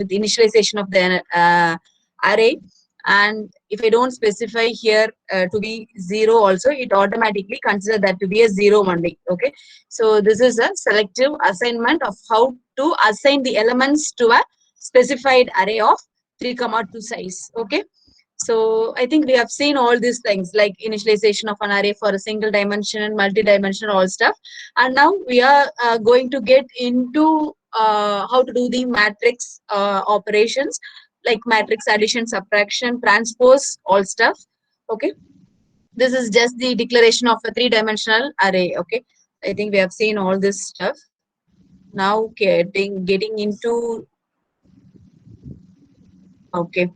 with initialization of the array. And if I don't specify here to be 0 also, it automatically consider that to be a 0 only. Okay, so this is a selective assignment of how to assign the elements to a specified array of 3 comma 2 size. Okay, so I think we have seen all these things like initialization of an array for a single dimension, multi-dimensional, all stuff. And now we are going to get into how to do the matrix operations like matrix addition, subtraction, transpose, all stuff. Okay, this is just the declaration of a three-dimensional array. Okay, I think we have seen all this stuff. Now getting into, okay.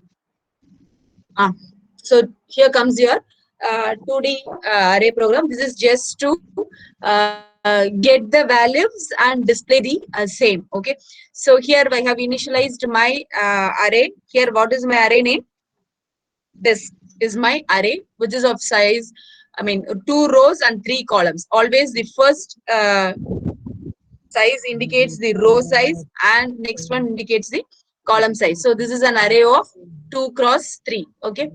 Ah, so here comes your 2D array program. This is just to get the values and display the same. Okay. So here I have initialized my array. Here, what is my array name? This is my array, which is of size, I mean, 2 rows and 3 columns. Always the first size indicates the row size and next one indicates the column size. So this is an array of 2 cross 3. Okay.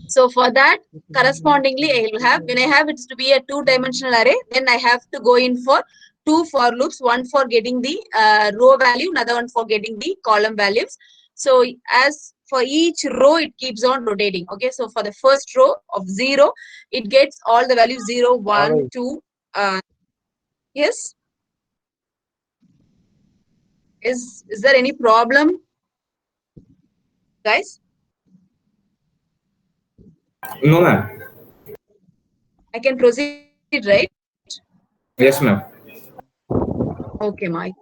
So for that, correspondingly, I will have, when I have it to be a two-dimensional array, then I have to go in for two for loops, one for getting the row value, another one for getting the column values. So as for each row, it keeps on rotating. Okay, so for the first row of 0, it gets all the values 0, 1, 2. Yes. Is there any problem, guys? No, ma'am. I can proceed, right? Yes, ma'am. Okay, I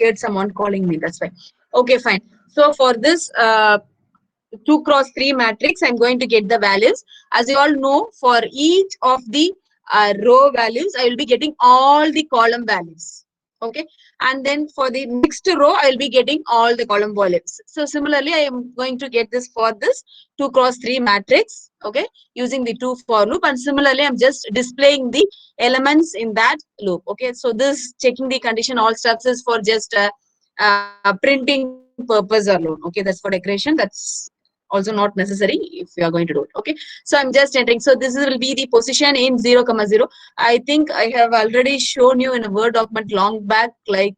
heard someone calling me. That's fine. Okay, fine. So for this 2 cross 3 matrix, I'm going to get the values. As you all know, for each of the row values, I will be getting all the column values. Okay. And then for the next row, I will be getting all the column values. So similarly, I am going to get this for this 2 cross 3 matrix. Okay. Using the 2 for loop. And similarly, I'm just displaying the elements in that loop. Okay. So this checking the condition, all steps is for just printing purpose alone. Okay. That's for decoration. That's also not necessary if you are going to do it. Okay, so I'm just entering. So this will be the position in 0 comma 0. I think I have already shown you in a Word document long back, like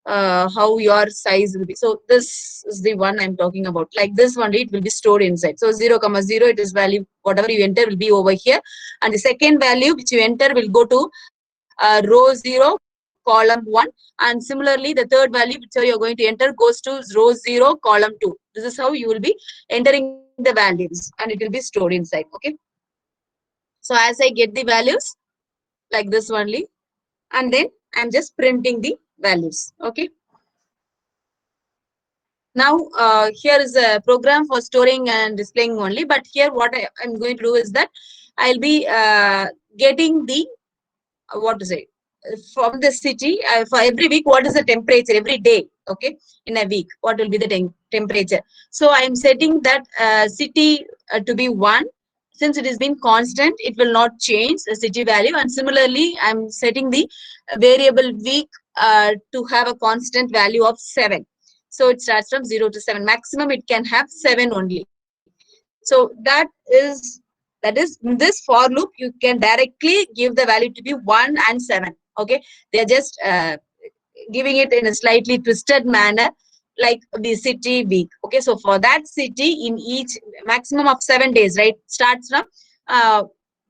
how your size will be. So this is the one I'm talking about. Like this one, it will be stored inside. So 0 comma 0, it is value, whatever you enter will be over here, and the second value which you enter will go to row 0, column 1, and similarly the third value which you are going to enter goes to row 0, column 2. This is how you will be entering the values, and it will be stored inside. Okay, so as I get the values like this only, and then I'm just printing the values. Okay, now here is a program for storing and displaying only, but here what I'm going to do is that I'll be getting the what to say, from the city for every week, what is the temperature every day. Okay, in a week, what will be the temperature. So I am setting that city to be 1. Since it has been constant, it will not change the city value. And similarly, I'm setting the variable week to have a constant value of 7. So it starts from 0 to 7. Maximum it can have 7 only. So that is in this for loop, you can directly give the value to be 1 and 7. Okay, they are just giving it in a slightly twisted manner, like the city week. Okay, so for that city, in each maximum of 7 days, right, starts from uh,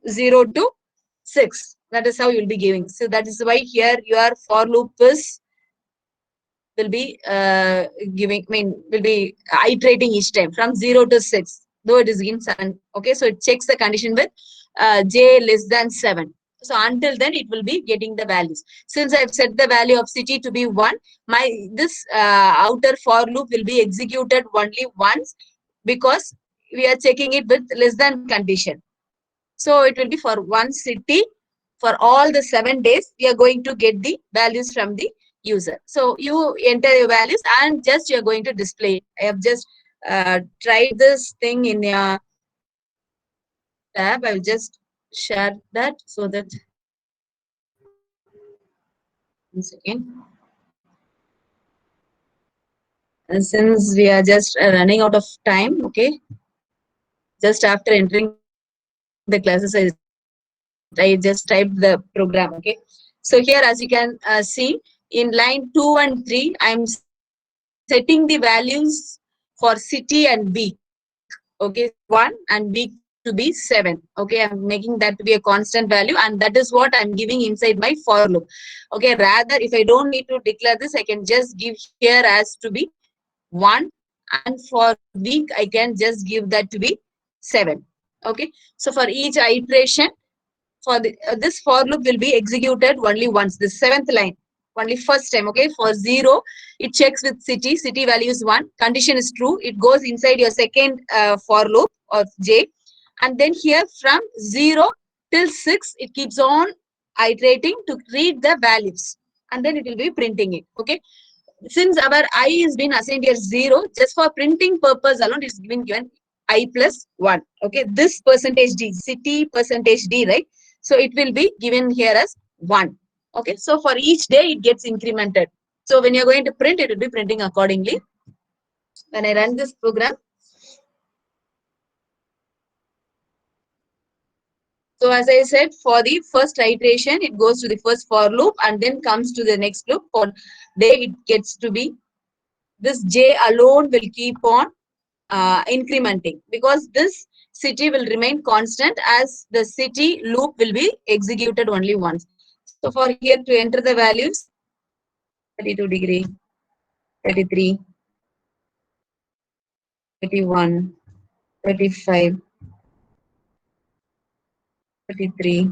0 to 6. That is how you'll be giving. So that is why here your for loop is will be giving, I mean, will be iterating each time from 0 to 6, though it is in 7. Okay, so it checks the condition with j less than 7. So until then, it will be getting the values. Since I've set the value of city to be 1, my this outer for loop will be executed only once, because we are checking it with less than condition. So it will be for one city for all the 7 days. We are going to get the values from the user. So you enter your values and just you're going to display it. I have just tried this thing in a tab. I will just share that so that 1 second. And since we are just running out of time, okay, just after entering the classes, I just typed the program, okay. So here, as you can see, in line 2 and 3, I'm setting the values for city and week, okay, city to be 1 and week to be 7, okay. I'm making that to be a constant value, and that is what I'm giving inside my for loop, okay. Rather, if I don't need to declare this, I can just give here as to be 1, and for week I can just give that to be 7, okay. So for each iteration, for this for loop will be executed only once, the seventh line, only first time, okay. For 0, it checks with city value is 1, condition is true, it goes inside your second for loop of j, and then here from 0 till 6 it keeps on iterating to read the values, and then it will be printing it, okay. Since our I is been assigned here 0, just for printing purpose alone, it's been given I plus 1. Okay, this percentage D, city percentage D, right? So it will be given here as 1. Okay, so for each day it gets incremented. So when you're going to print, it will be printing accordingly. When I run this program, so as I said, for the first iteration, it goes to the first for loop and then comes to the next loop. For day, it gets to be this J alone will keep on incrementing, because this city will remain constant as the city loop will be executed only once. So for here to enter the values, 32 degree, 33, 31, 35, 33,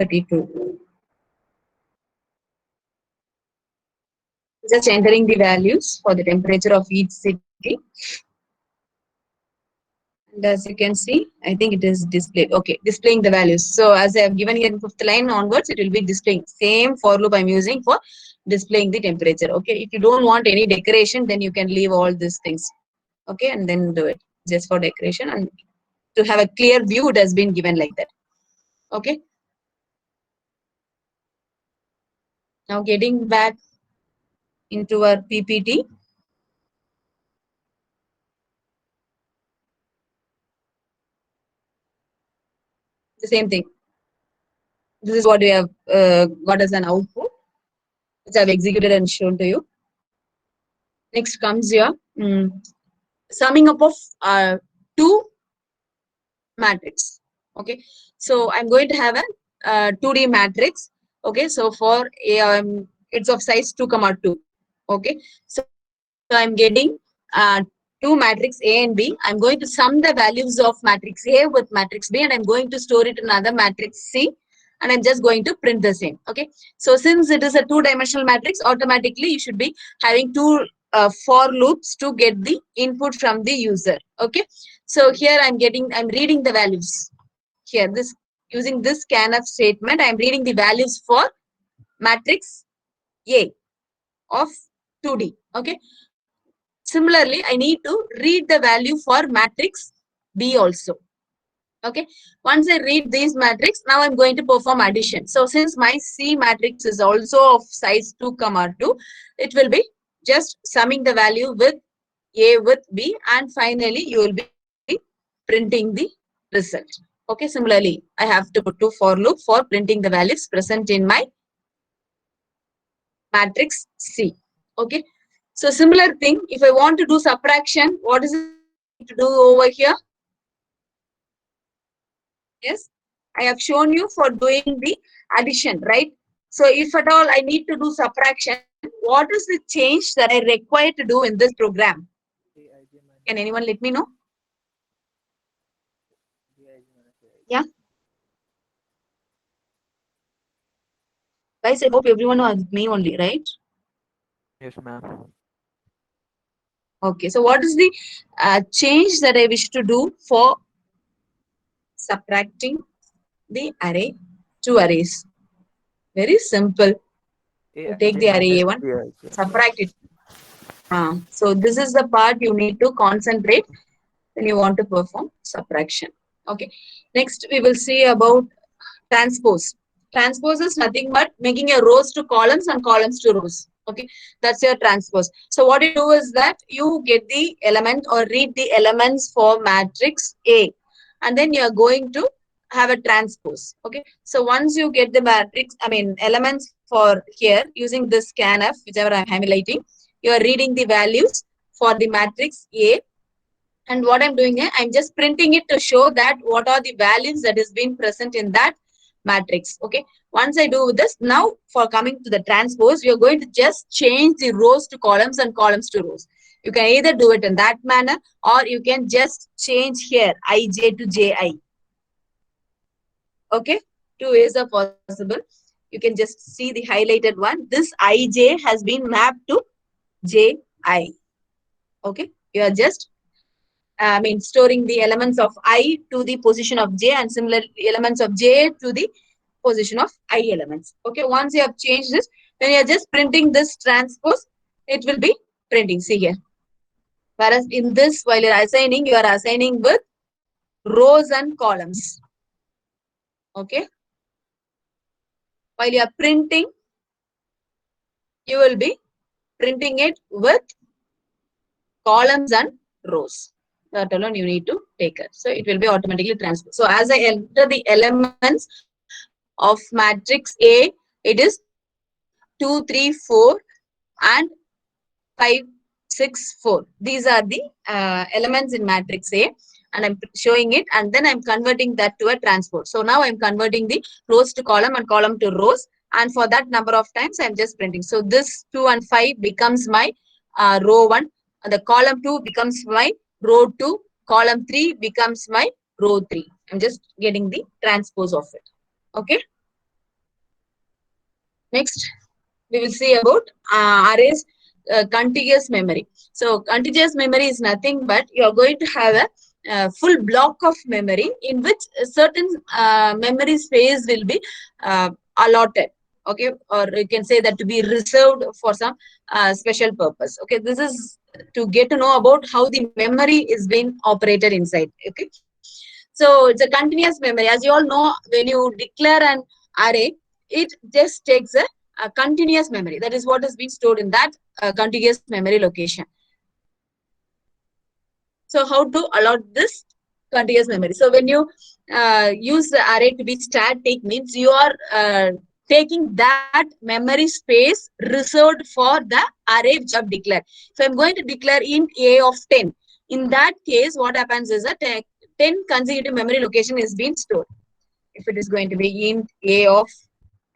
32. Just entering the values for the temperature of each city. And as you can see, I think it is displayed. Okay, displaying the values. So as I have given here in 5th line onwards, it will be displaying. Same for loop I'm using for displaying the temperature. Okay, if you don't want any decoration, then you can leave all these things. Okay, and then do it just for decoration, and to have a clear view, it has been given like that. Okay. Now getting back into our PPT. The same thing. This is what we have got as an output, which I've executed and shown to you. Next comes your summing up of two matrix. Okay, so I'm going to have a 2D matrix. Okay, so for it's of size 2, 2. Okay, so I'm getting two matrix A and B. I'm going to sum the values of matrix A with matrix B, and I'm going to store it in another matrix C, and I'm just going to print the same. Okay, so since it is a two-dimensional matrix, automatically you should be having two for loops to get the input from the user. Okay, so here I'm reading the values. Here, this using this scanf statement, I'm reading the values for matrix A of 2D. Okay, similarly, I need to read the value for matrix B also. Okay, once I read these matrix, now I'm going to perform addition. So since my C matrix is also of size 2, 2, it will be just summing the value with A with B, and finally you will be printing the result. Okay, similarly, I have to put two for loop for printing the values present in my matrix C. Okay, so similar thing, if I want to do subtraction, what is it I need to do over here? Yes, I have shown you for doing the addition, right? So if at all I need to do subtraction, what is the change that I require to do in this program? Can anyone let me know? Yeah. Guys, I hope everyone was me only, right? Yes, ma'am. Okay, so what is the change that I wish to do for subtracting the array, two arrays? Very simple. You take the array A1, subtract it. So this is the part you need to concentrate when you want to perform subtraction. Okay. Next, we will see about transpose. Transpose is nothing but making a rows to columns and columns to rows. Okay, that's your transpose. So what you do is that you get the element or read the elements for matrix A, and then you are going to have a transpose. Okay, so once you get the matrix, I mean elements for here using this scanf, whichever I'm highlighting, you are reading the values for the matrix A. And what I'm doing here, I'm just printing it to show that what are the values that is being present in that matrix. Okay. Once I do this, now for coming to the transpose, we are going to just change the rows to columns and columns to rows. You can either do it in that manner or you can just change here ij to ji. Okay. Two ways are possible. You can just see the highlighted one. This ij has been mapped to ji. Okay. You are just storing the elements of I to the position of J and similar elements of J to the position of I elements. Okay, once you have changed this, then you are just printing this transpose, it will be printing. See here. Whereas in this, while you are assigning with rows and columns. Okay. While you are printing, you will be printing it with columns and rows. That alone you need to take it. So it will be automatically transposed. So as I enter the elements of matrix A, it is 2, 3, 4 and 5, 6, 4. These are the elements in matrix A, and I'm showing it, and then I'm converting that to a transpose. So now I'm converting the rows to column and column to rows, and for that number of times I'm just printing. So this 2 and 5 becomes my row 1, and the column 2 becomes my row 2, column 3 becomes my row 3. I'm just getting the transpose of it. Okay. Next, we will see about arrays contiguous memory. So contiguous memory is nothing but you are going to have a full block of memory in which a certain memory space will be allotted. Okay, or you can say that to be reserved for some special purpose. Okay, this is to get to know about how the memory is being operated inside. Okay, so it's a continuous memory. As you all know, when you declare an array, it just takes a continuous memory. That is what is being stored in that contiguous memory location. So how to allot this contiguous memory? So when you use the array to be static, means you are taking that memory space reserved for the array which I have declared. So I'm going to declare int a of 10. In that case, what happens is that 10 consecutive memory location is being stored. If it is going to be int a of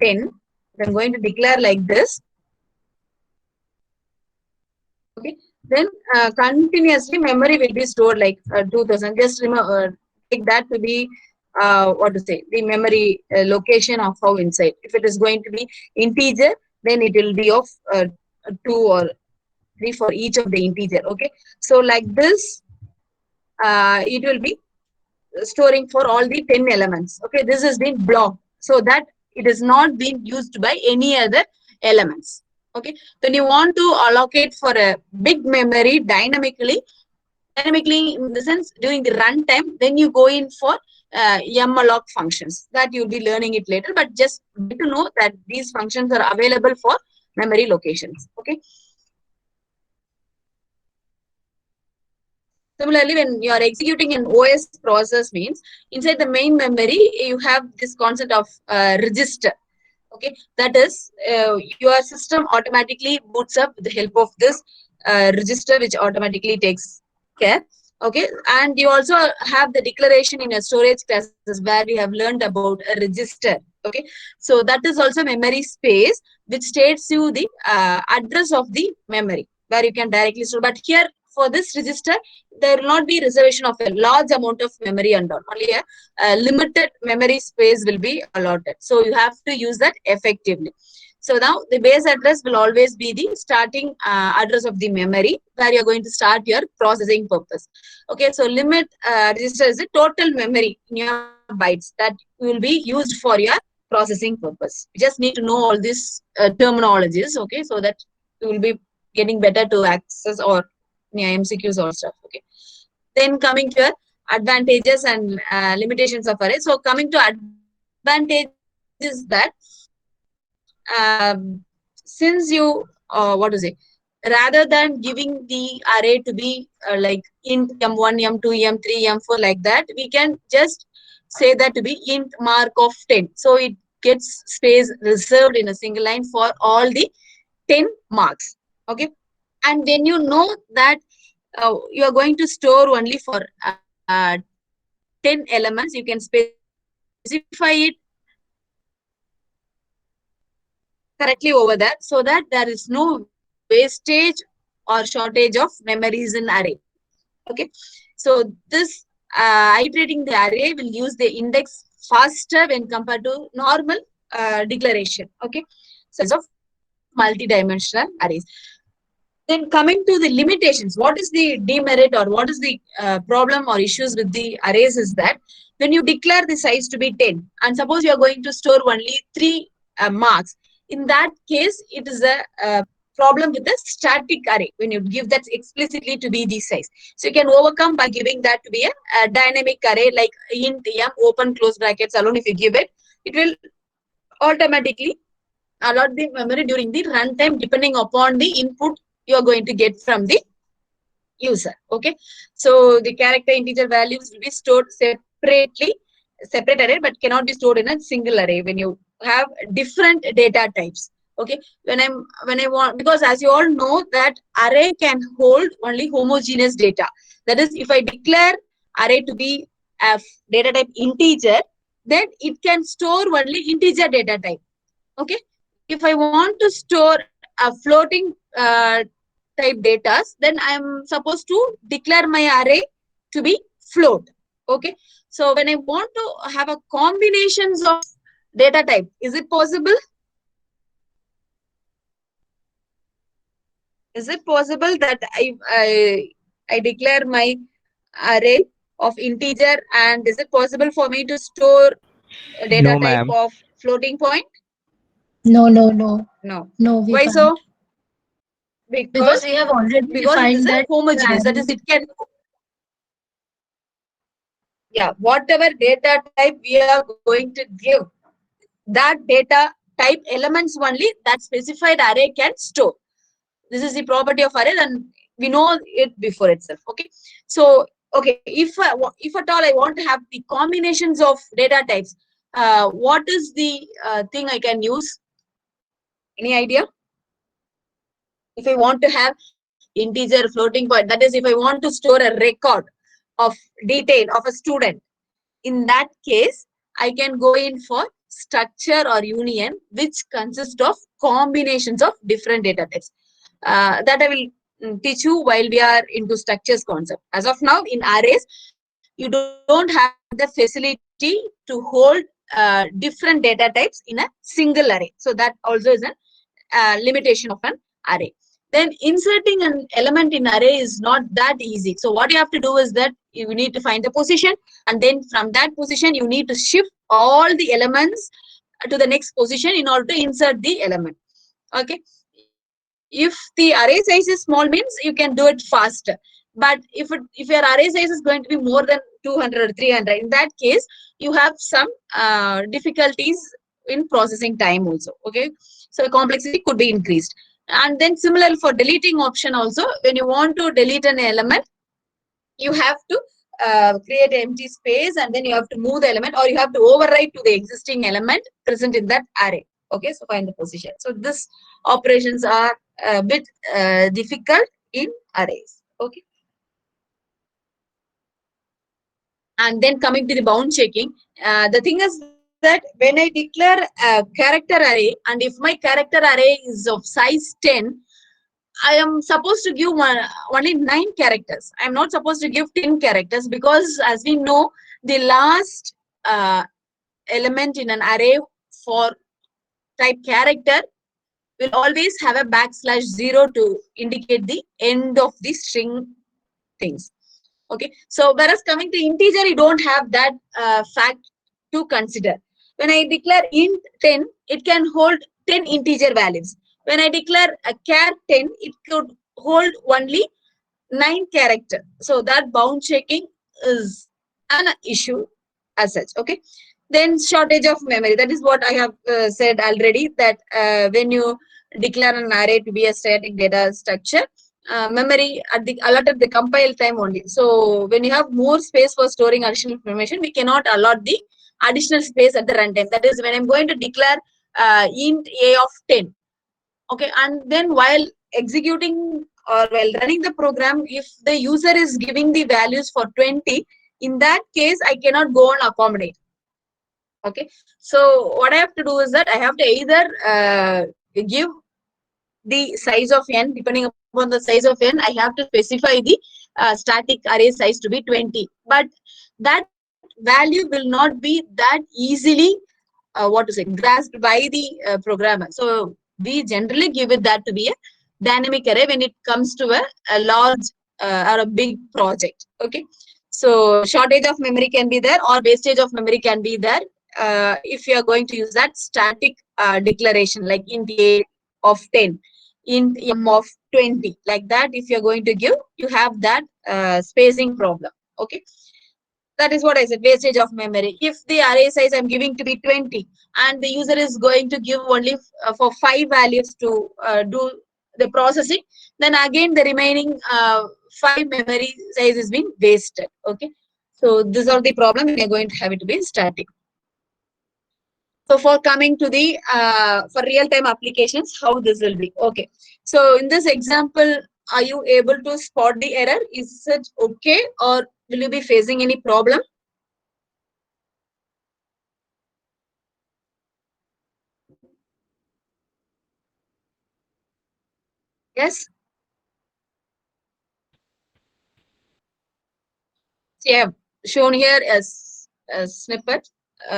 10, I'm going to declare like this. Okay, then continuously memory will be stored like 2000. Just remember, take that to be what to say, the memory location of how inside. If it is going to be integer, then it will be of 2 or 3 for each of the integer. Okay, so like this, it will be storing for all the 10 elements. Okay, this has been blocked so that it is not being used by any other elements. Okay, then you want to allocate for a big memory dynamically in the sense during the runtime, then you go in for malloc functions that you'll be learning it later, but just get to know that these functions are available for memory locations. Okay. Similarly, when you are executing an OS process, means inside the main memory, you have this concept of register. Okay, that is your system automatically boots up with the help of this register, which automatically takes care. Okay, and you also have the declaration in your storage classes where you have learned about a register. Okay, so that is also memory space which states you the address of the memory where you can directly store. But here for this register, there will not be reservation of a large amount of memory and all. Only a limited memory space will be allotted. So you have to use that effectively. So now the base address will always be the starting address of the memory where you're going to start your processing purpose. Okay, so limit register is the total memory in your bytes that will be used for your processing purpose. You just need to know all these terminologies, okay, so that you will be getting better to access or MCQs or stuff. Okay. Then coming to your advantages and limitations of array. So coming to advantages that since you what to say, rather than giving the array to be like int m1, m2, m3, m4 like that, we can just say that to be int mark of 10. So it gets space reserved in a single line for all the 10 marks. Okay. And when you know that you are going to store only for 10 elements, you can specify it correctly over that, so that there is no wastage or shortage of memories in array. Okay. So this iterating the array will use the index faster when compared to normal declaration. Okay. So of multi-dimensional arrays. Then coming to the limitations, what is the demerit or what is the problem or issues with the arrays is that when you declare the size to be 10 and suppose you are going to store only 3 marks, in that case it is a problem with the static array when you give that explicitly to be the size. So you can overcome by giving that to be a dynamic array like int m open close brackets alone. If you give it, it will automatically allot the memory during the runtime depending upon the input you are going to get from the user. Okay. So the character integer values will be stored separately, separate array, but cannot be stored in a single array when you have different data types. Okay. When I want, because as you all know that array can hold only homogeneous data. That is, if I declare array to be a data type integer, then it can store only integer data type. Okay. If I want to store a floating type data, then I'm supposed to declare my array to be float. Okay. So when I want to have a combinations of data type, is it possible? Is it possible that I declare my array of integer, and is it possible for me to store a data No, type ma'am. of floating point? No, No. we Why can't. so? Because we have already Because it is defined a that homogeneous. That is, it can, yeah, whatever data type we are going to give, that data type elements only that specified array can store. This is the property of array, and we know it before itself. Okay. So, okay, if at all I want to have the combinations of data types, what is the thing I can use? Any idea? If I want to have integer floating point, that is, if I want to store a record of detail of a student, in that case, I can go in for structure or union, which consists of combinations of different data types. That I will teach you while we are into structures concept. As of now, in arrays, you don't have the facility to hold different data types in a single array. So that also is a limitation of an array. Then inserting an element in array is not that easy. So what you have to do is that you need to find the position, and then from that position you need to shift all the elements to the next position in order to insert the element. Okay. If the array size is small means you can do it faster. But if your array size is going to be more than 200 or 300, in that case you have some difficulties in processing time also. Okay. So complexity could be increased. And then similarly for deleting option also, when you want to delete an element, you have to create an empty space, and then you have to move the element, or you have to overwrite to the existing element present in that array. Okay, so find the position. So this operations are a bit difficult in arrays. Okay. And then coming to the bound checking, the thing is that when I declare a character array, and if my character array is of size 10, I am supposed to give only 9 characters. I am not supposed to give 10 characters, because as we know, the last element in an array for type character will always have a \0 to indicate the end of the string things. Okay. So whereas coming to integer, you don't have that fact to consider. When I declare int 10, it can hold 10 integer values. When I declare a char 10, it could hold only 9 character. So that bound checking is an issue as such. Okay. Then shortage of memory. That is what I have said already, that when you declare an array to be a static data structure. Memory at the allotted the compile time only. So when you have more space for storing additional information, we cannot allot the additional space at the runtime. That is when I'm going to declare int a of 10. Okay, and then while executing or while running the program, if the user is giving the values for 20, in that case, I cannot go and accommodate. Okay, so what I have to do is that I have to either give the size of n, depending upon the size of n, I have to specify the static array size to be 20. But that value will not be that easily grasped by the programmer. So we generally give it that to be a dynamic array when it comes to a large or a big project. Okay, so shortage of memory can be there or wastage of memory can be there if you are going to use that static declaration like int a of 10, int m of 20, like that. If you're going to give, you have that spacing problem. Okay, that is what I said, wastage of memory. If the array size I'm giving to be 20 and the user is going to give only for 5 values to do the processing, then again the remaining 5 memory size is being wasted. Okay, so these are the problem when you're going to have it to be static. So for coming to the for real-time applications, how this will be. Okay, so in this example, are you able to spot the error? Is it okay, or will you be facing any problem? Yes. See, I have shown here as a snippet,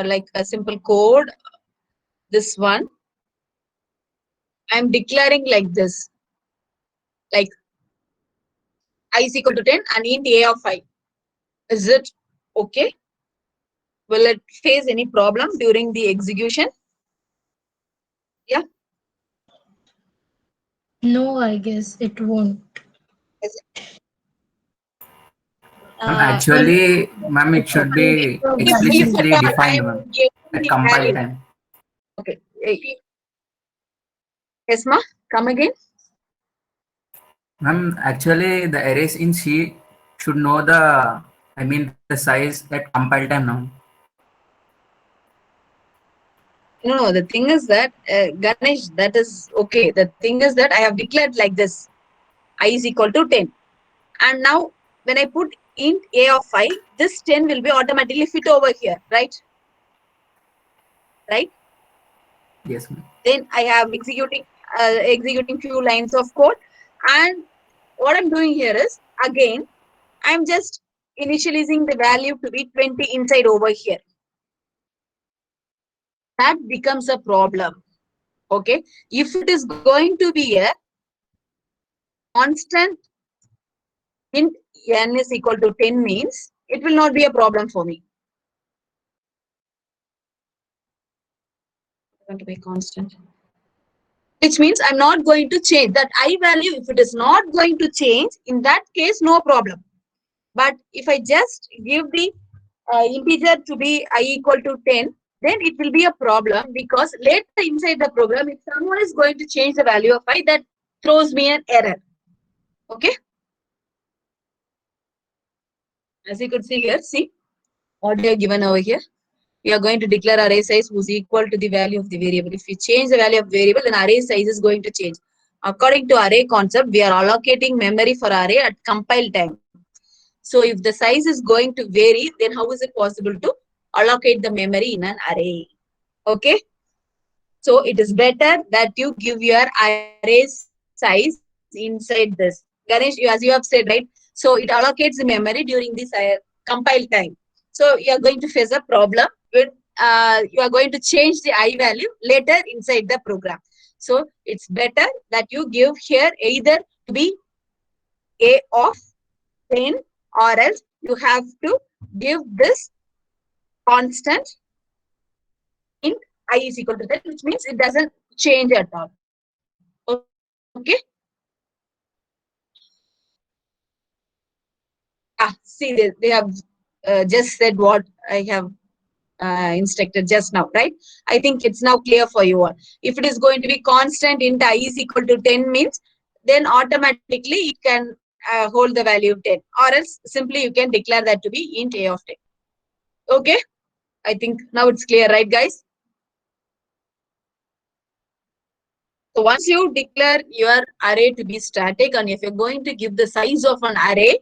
like a simple code. This one, I'm declaring like this, like I is equal to 10 and int a of 5. Is it okay? Will it face any problem during the execution? Yeah. No, I guess it won't. Actually, ma'am, it should be explicitly defined, ma'am, at compile time. Okay. Yes, ma. Come again. Ma'am, actually, the arrays in C should know the, I mean, the size at compile time now. No, the thing is that Ganesh, that is okay. The thing is that I have declared like this, I is equal to 10. And now when I put int a of 5, this 10 will be automatically fit over here, right? Right? Yes, ma'am. Then I have executing few lines of code. And what I'm doing here is, again, I'm just initializing the value to be 20 inside over here. That becomes a problem. Okay, if it is going to be a constant int n is equal to 10 means it will not be a problem for me. Going to be constant, which means I'm not going to change that I value. If it is not going to change, in that case, no problem. But if I just give the integer to be I equal to 10, then it will be a problem, because later inside the program, if someone is going to change the value of I, that throws me an error. Okay. As you could see here, see what they are given over here. We are going to declare array size who's equal to the value of the variable. If we change the value of variable, then array size is going to change. According to array concept, we are allocating memory for array at compile time. So if the size is going to vary, then how is it possible to allocate the memory in an array? Okay. So it is better that you give your array size inside this. Ganesh, as you have said, right? So it allocates the memory during this compile time. So you are going to face a problem when you are going to change the I value later inside the program. So it's better that you give here either to be a of 10, or else you have to give this constant int I is equal to 10, which means it doesn't change at all. Okay. See, they have just said what I have instructed just now, right? I think it's now clear for you all. If it is going to be constant int I is equal to 10 means, then automatically it can hold the value of 10, or else simply you can declare that to be int a of 10. Okay, I think now it's clear, right, guys? So once you declare your array to be static, and if you're going to give the size of an array,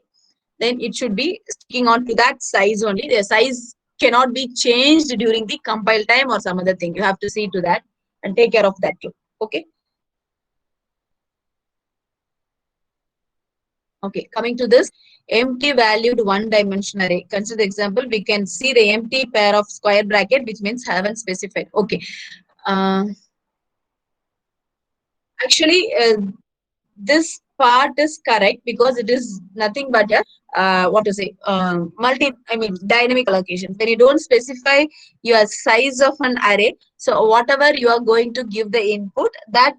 then it should be sticking on to that size only. The size cannot be changed during the compile time or some other thing. You have to see to that and take care of that too. Okay. Okay, coming to this empty valued one dimension array. Consider the example. We can see the empty pair of square bracket, which means haven't specified. Okay. Actually, this part is correct because it is nothing but a dynamic allocation. When you don't specify your size of an array, so whatever you are going to give the input, that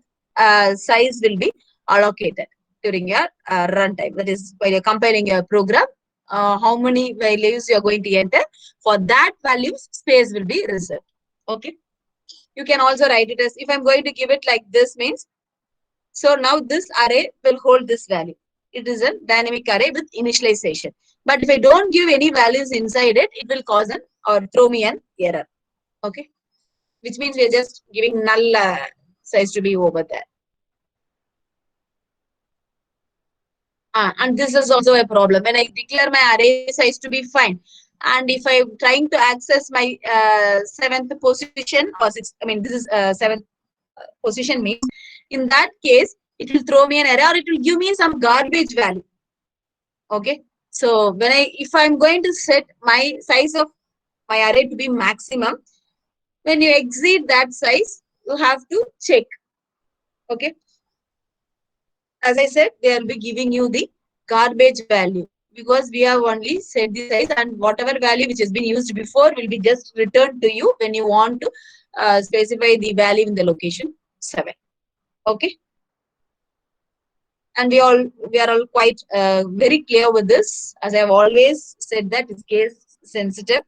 size will be allocated during your runtime. That is, while you're compiling your program, how many values you are going to enter, for that values space will be reserved. Okay, you can also write it as, if I'm going to give it like this means, so now this array will hold this value. It is a dynamic array with initialization. But if I don't give any values inside it, it will cause an or throw me an error. Okay, which means we are just giving null size to be over there. And this is also a problem. When I declare my array size to be fine, and if I'm trying to access my seventh position or sixth, this is seventh position means, in that case, it will throw me an error, or it will give me some garbage value. Okay. So if I'm going to set my size of my array to be maximum, when you exceed that size, you have to check. Okay. As I said, they will be giving you the garbage value because we have only set the size, and whatever value which has been used before will be just returned to you when you want to specify the value in the location 7. Okay. And we are all quite very clear with this. As I have always said, that it's case sensitive.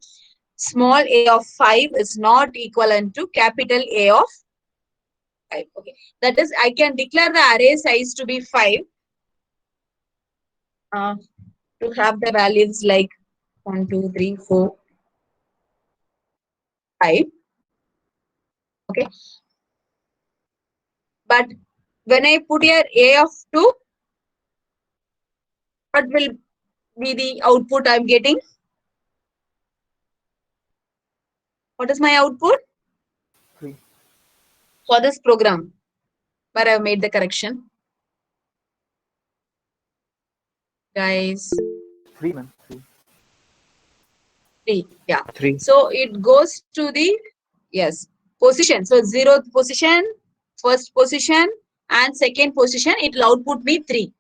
Small a of 5 is not equivalent to capital A of 5. Okay, that is, I can declare the array size to be 5 to have the values like 1, 2, 3, 4, 5. Okay, but when I put here a of 2, what will be the output I'm getting? What is my output? 3. For this program where I've made the correction. Guys. 3, ma'am. 3. 3. Yeah. 3. So it goes to the, yes, position. So 0th position, 1st position, and 2nd position, it will output me 3.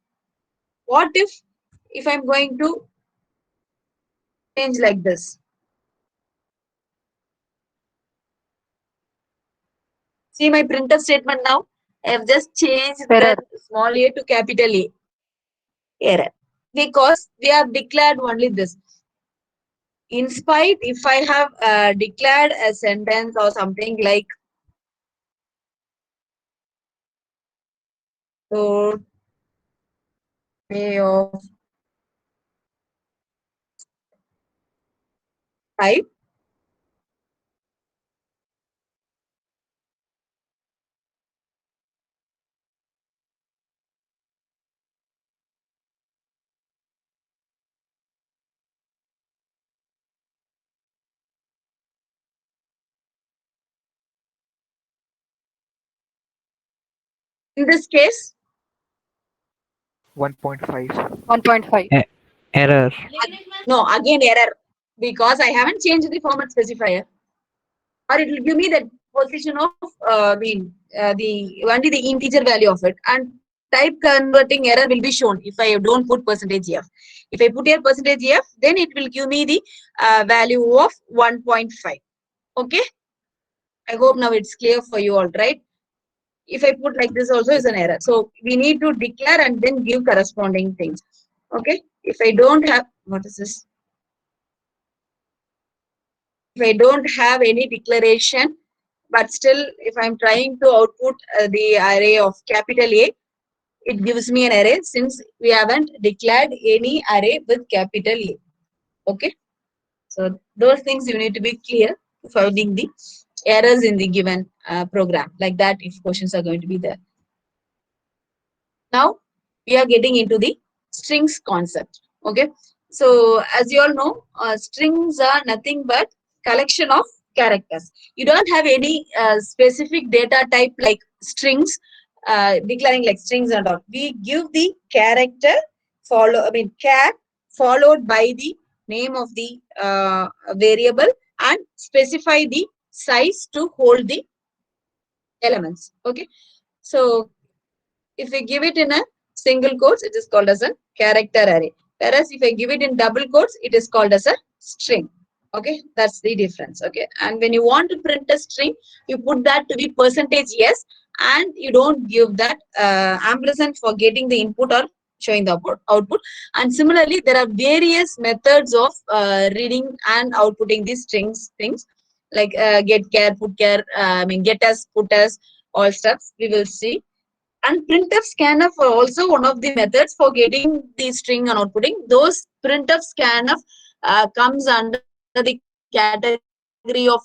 What if I'm going to change like this? See my printer statement now. I have just changed Error. the small a to capital A. Error. Because we have declared only this. In spite, if I have declared a sentence or something like, so A of 5. In this case, 1.5. 1.5. Error. no, again error, because I haven't changed the format specifier, or it will give me the position of only the integer value of it, and type converting error will be shown if I don't put %f. If I put here %f, then it will give me the value of 1.5. Okay, I hope now it's clear for you all, right? If I put like this also is an error. So we need to declare and then give corresponding things. Okay, if I don't have, what is this? if I don't have any declaration, but still if I'm trying to output the array of capital A, it gives me an array since we haven't declared any array with capital A. Okay. So those things you need to be clear finding the errors in the given program, like that if questions are going to be there. Now we are getting into the strings concept. Okay. So as you all know, strings are nothing but collection of characters. You don't have any specific data type like strings, declaring like strings and all. We give the character char followed by the name of the variable and specify the size to hold the elements. Okay. So if we give it in a single quotes, it is called as a character array. Whereas if I give it in double quotes, it is called as a string. Okay, that's the difference. Okay, and when you want to print a string, you put that to be percentage yes, and you don't give that ampersand for getting the input or showing the output. And similarly, there are various methods of reading and outputting these strings things like get char, put char, get as, put as, all stuffs we will see. And printf scanf are also one of the methods for getting the string and outputting. Those printf scanf comes under the category of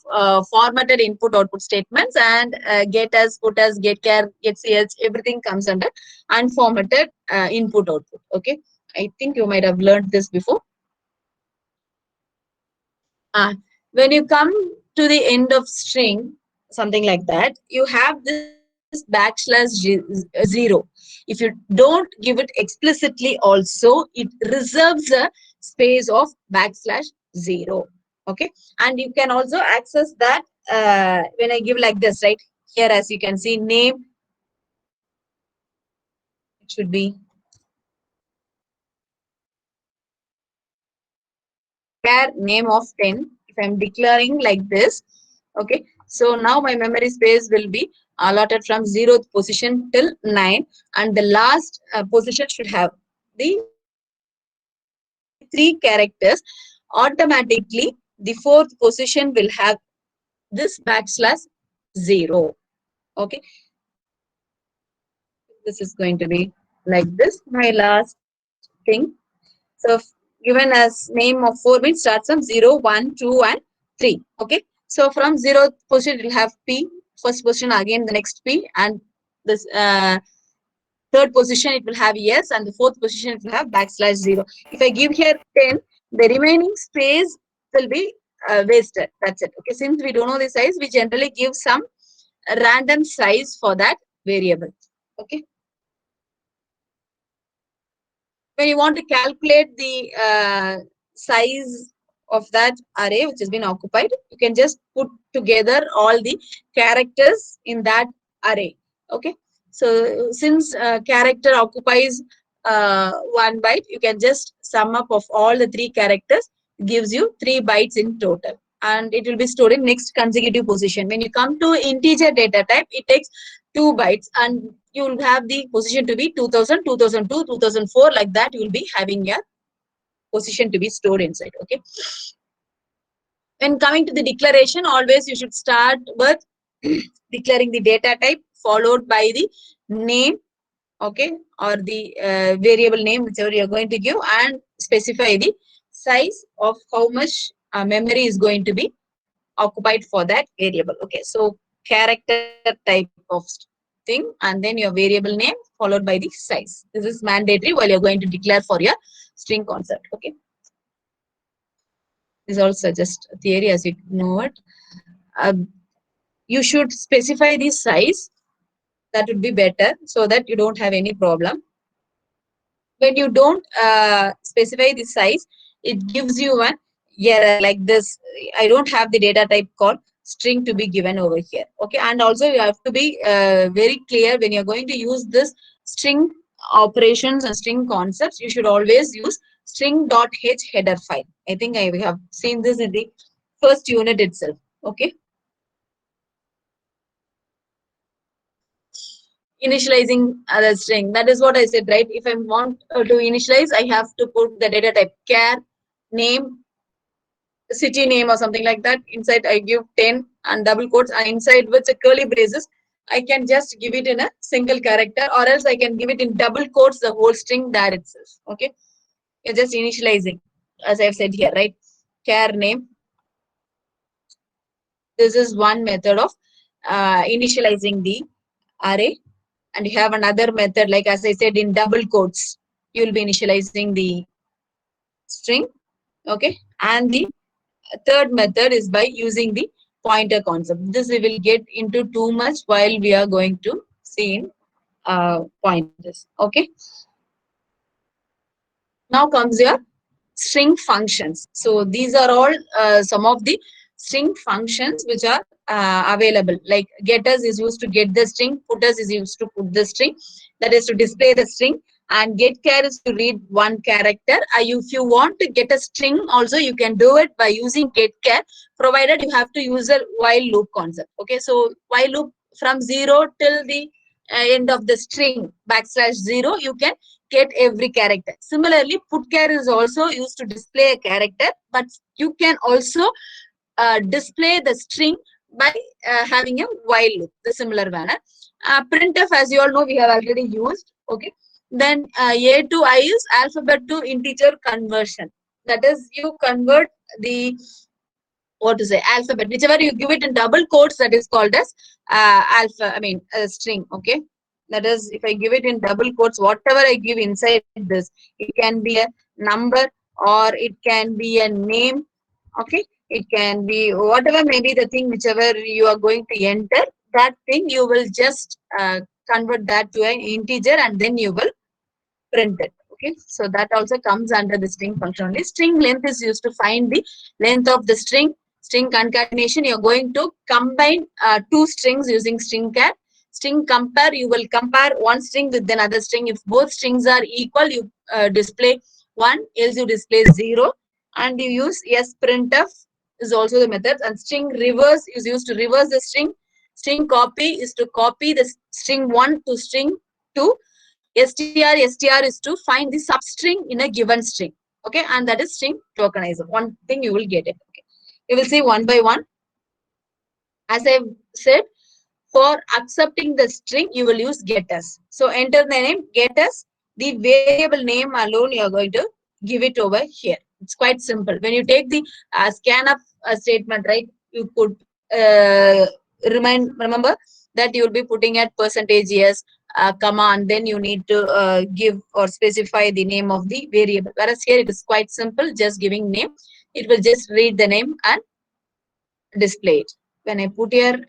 formatted input output statements, and get as, put as, get char, get ch, everything comes under unformatted input output. Okay, I think you might have learned this before. When you come to the end of string, something like that, you have this backslash zero. If you don't give it explicitly also, it reserves a space of backslash zero. Okay. And you can also access that when I give like this, right? Here, as you can see, name, it should be char name of 10. If I'm declaring like this, okay, so now my memory space will be allotted from 0th position till 9, and the last position should have the 3 characters. Automatically the 4th position will have this backslash 0. Okay, this is going to be like this, my last thing. So given as name of 4 bits starts from 0, 1, 2 and 3. Okay. So from 0th position it will have P, first position again the next P, and this 3rd position it will have yes, and the 4th position it will have backslash 0. If I give here 10, the remaining space will be wasted. That's it. Okay. Since we don't know the size, we generally give some random size for that variable. Okay. When you want to calculate the size of that array which has been occupied, you can just put together all the characters in that array. Okay. So since character occupies 1 byte, you can just sum up of all the 3 characters, gives you 3 bytes in total, and it will be stored in next consecutive position. When you come to integer data type, it takes 2 bytes, and you will have the position to be 2000, 2002, 2004, like that you will be having your position to be stored inside. Okay. When coming to the declaration, always you should start with declaring the data type followed by the name, okay, or the variable name, whichever you're going to give, and specify the size of how much memory is going to be occupied for that variable. Okay, so character type of thing, and then your variable name followed by the size. This is mandatory while you're going to declare for your string concept. Okay, this is also just a theory, as you know it. You should specify the size. That would be better so that you don't have any problem. When you don't specify the size, it gives you an error like this. I don't have the data type called string to be given over here. Okay, and also you have to be very clear when you're going to use this string operations and string concepts. You should always use string.h header file. I think I have seen this in the first unit itself. Okay. Initializing the string, that is what I said, right? If I want to initialize, I have to put the data type char name city name or something like that. Inside I give 10 and double quotes, and inside with a curly braces, I can just give it in a single character, or else I can give it in double quotes the whole string there itself. Okay, you're just initializing, as I've said here, right? Char name. This is one method of initializing the array. And you have another method, like as I said, in double quotes, you will be initializing the string. Okay, and the third method is by using the pointer concept. This we will get into too much while we are going to see in pointers. Okay, now comes your string functions. So these are all some of the string functions which are available. Like getters is used to get the string, putters is used to put the string, that is to display the string, and getchar is to read one character. If you want to get a string also, you can do it by using getchar, provided you have to use a while loop concept. Okay, so while loop from 0 till the end of the string \0, you can get every character. Similarly, putchar is also used to display a character, but you can also display the string by having a while loop, the similar manner. Printf, as you all know, we have already used. Okay, then A to I is alphabet to integer conversion. That is, you convert the alphabet, whichever you give it in double quotes, that is called as string. Okay, that is, if I give it in double quotes, whatever I give inside this, it can be a number or it can be a name. Okay, it can be whatever may be the thing, whichever you are going to enter, that thing you will just convert that to an integer, and then you will print it. Okay, so that also comes under the string function only. String length is used to find the length of the string. String concatenation, you're going to combine two strings using string char. String compare, you will compare one string with another string. If both strings are equal, you display 1, else you display 0. And you use sprintf is also the method. And string reverse is used to reverse the string. String copy is to copy the string 1 to string 2. str is to find the substring in a given string. Okay, and that is string tokenizer. One thing you will get it. Okay, you will see one by one. As I said, for accepting the string, you will use getters. So enter the name getters. The variable name alone you are going to give it over here. It's quite simple. When you take the scanf statement, right, you could remember that you will be putting at %s, comma, and then you need to give or specify the name of the variable. Whereas here it is quite simple, just giving name. It will just read the name and display it. When I put here,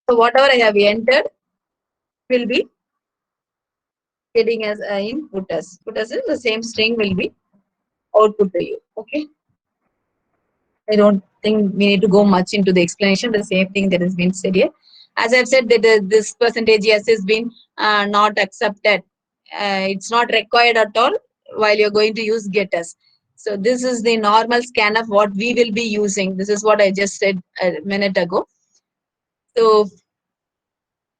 so whatever I have entered will be getting as input as. Putters is the same string will be output to you. Okay, I don't think we need to go much into the explanation. The same thing that has been said here. As I've said, that this %s has been not accepted. It's not required at all while you're going to use getters. So this is the normal scanf what we will be using. This is what I just said a minute ago. So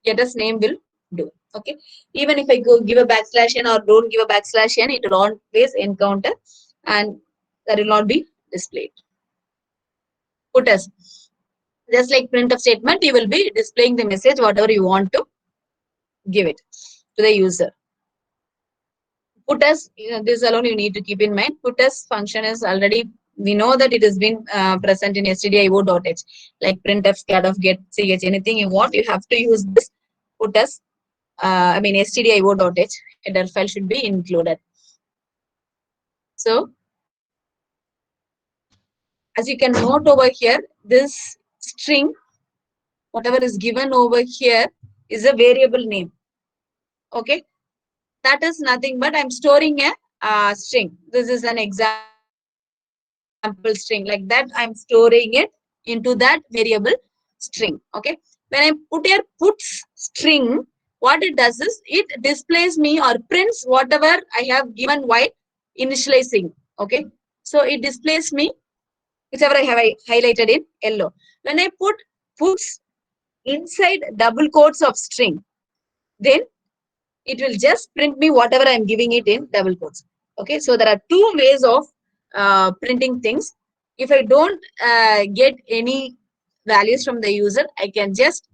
getters name will do. Okay, even if I go give a \n or don't give a \n, it will always encounter and that will not be displayed. Putters, just like printf statement, you will be displaying the message whatever you want to give it to the user. Putters, this alone you need to keep in mind. Putters function is already, we know that it has been present in stdio.h, like printf, scat, get, ch, anything you want, you have to use this putters. stdio.h header file should be included. So as you can note over here, this string, whatever is given over here, is a variable name. Okay, that is nothing but I'm storing a string. This is an example string. Like that, I'm storing it into that variable string. Okay, when I put here puts string, what it does is it displays me or prints whatever I have given while initializing. Okay, so it displays me whichever I have highlighted in yellow. When I puts inside double quotes of string, then it will just print me whatever I'm giving it in double quotes. Okay, so there are two ways of printing things. If I don't get any values from the user, I can just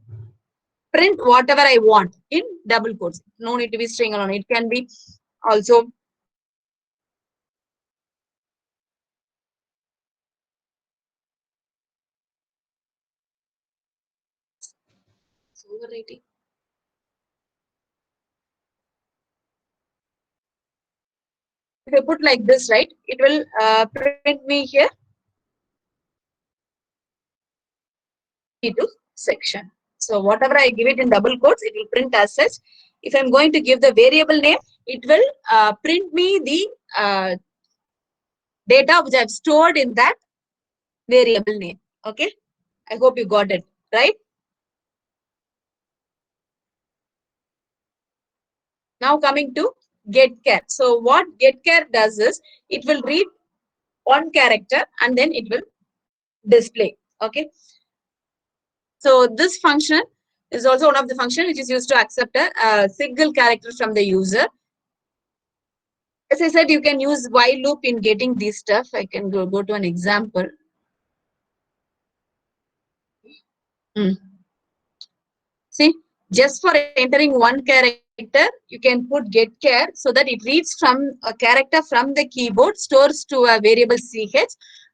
print whatever I want in double quotes. No need to be string alone. It can be also overwriting. If I put like this, right, it will print me here to section. So whatever I give it in double quotes, it will print as such. If I'm going to give the variable name, it will print me the data which I've stored in that variable name. Okay, I hope you got it, right? Now coming to getChar. So what getChar does is, it will read one character and then it will display. Okay, so this function is also one of the function which is used to accept a single character from the user. As I said, you can use while loop in getting this stuff. I can go to an example. See, just for entering one character, you can put getChar so that it reads from a character from the keyboard, stores to a variable ch,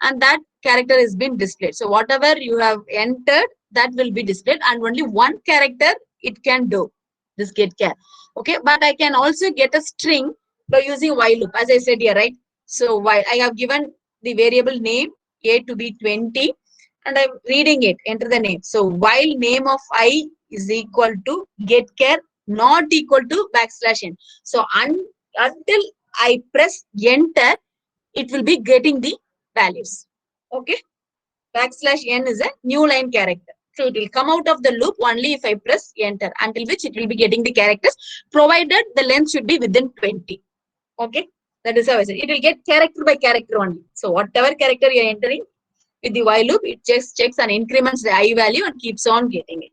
and that character has been displayed. So whatever you have entered, that will be displayed, and only one character it can do, this getChar. Okay, but I can also get a string by using while loop, as I said here, right? So while I have given the variable name a to be 20, and I'm reading it, enter the name. So while name of I is equal to getChar not equal to \n. So until I press enter, it will be getting the values. Okay, \n is a new line character. So it will come out of the loop only if I press enter, until which it will be getting the characters, provided the length should be within 20. Okay, that is how I said. It will get character by character only. So whatever character you are entering with the while loop, it just checks and increments the I value and keeps on getting it.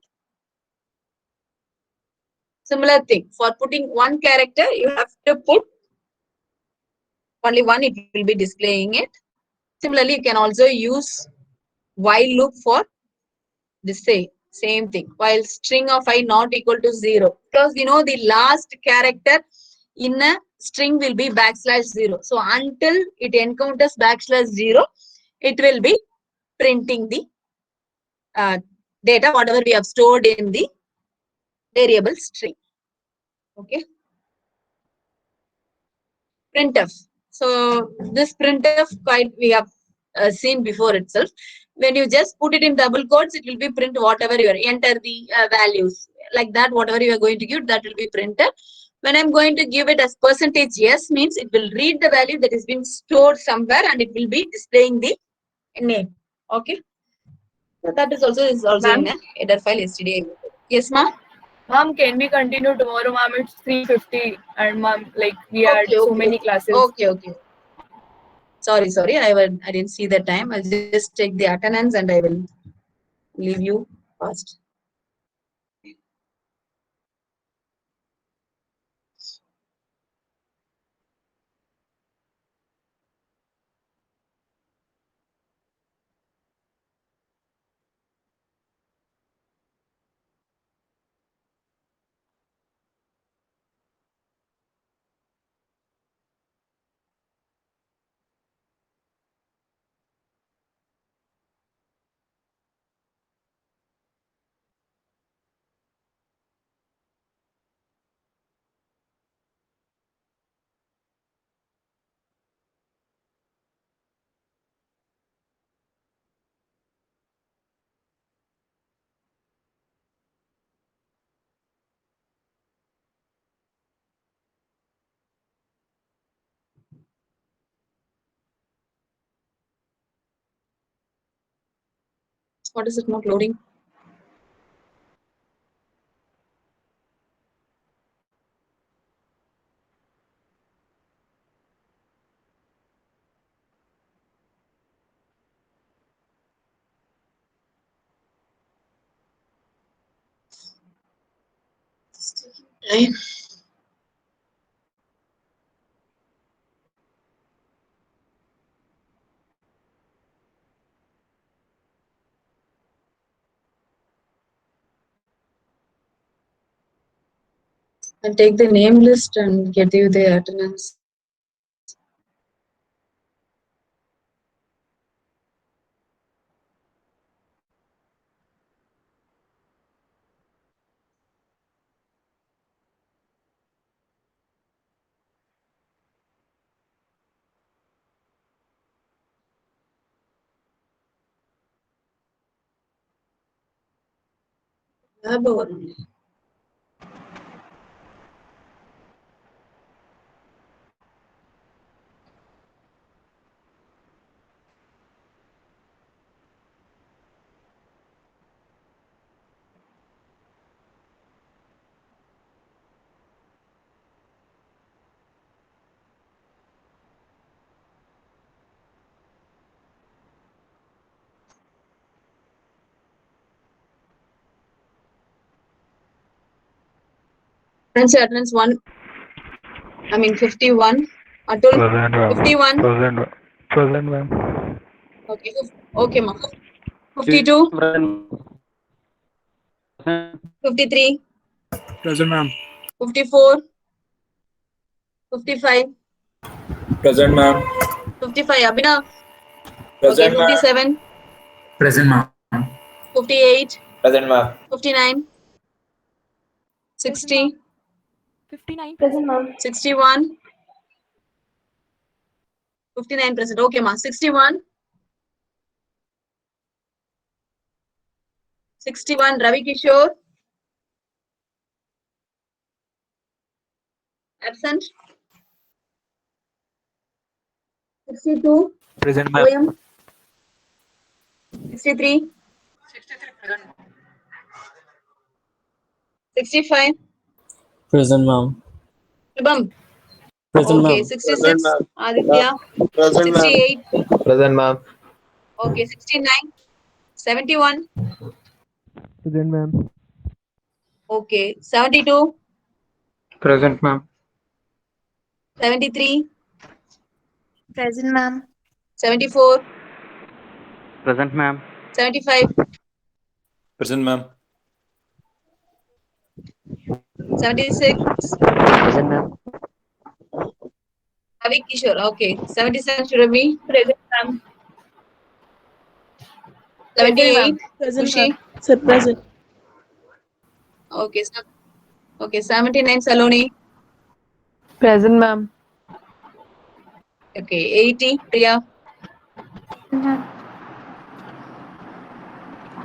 Similar thing, for putting one character, you have to put only one, it will be displaying it. Similarly, you can also use while loop for the same thing. While string of I not equal to 0, because we know the last character in a string will be \0. So until it encounters \0, it will be printing the data, whatever we have stored in the variable string. Okay. Printf. So this printf quite we have seen before itself. When you just put it in double quotes, it will be print whatever you are enter the values like that. Whatever you are going to give, that will be printed. When I'm going to give it as percentage yes, means it will read the value that has been stored somewhere and it will be displaying the name. Okay. So that is also in a header file yesterday. Yes, ma'am. Ma'am, can we continue tomorrow, ma'am? It's 3:50 and ma'am, like we had so many classes. Okay. Sorry. I didn't see the time. I'll just take the attendance and I will leave you fast. What is it not loading? It's taking time. I'll take the name list and get you the attendance. Lab only. Fancy attendance 51. Atul, Present, ma'am. 51. Present, ma'am. Okay, okay, ma. 52, 53, Present, ma'am. 54, 55, Present, ma'am. 55. Abhinav. Okay, Present, ma'am. 57, Present, ma'am. 58, Present, ma'am. 59, 60, 59. 61, 59%. Okay, ma. 61, 61, Ravi Kishore. Absent. 62, Present, ma'am. OM. 63, 65, Present, ma'am. Shubham. Present, Okay, ma'am. 66, Aditya. Present, ma'am. 68, Present, ma'am. okay, 69, 71, Present, ma'am. okay, 72, Present, ma'am. 73, Present, ma'am. 74, Present, ma'am. 75, Present, ma'am. 76, Present, ma'am. Ravi Kishore. Okay, 77, Shurabhi. Present, ma'am. 78, Present, Kushi. Sir, present. Okay, okay, 79, Saloni. Present, ma'am. Okay, 80, Priya.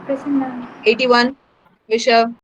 Present, ma'am. 81, Vishav.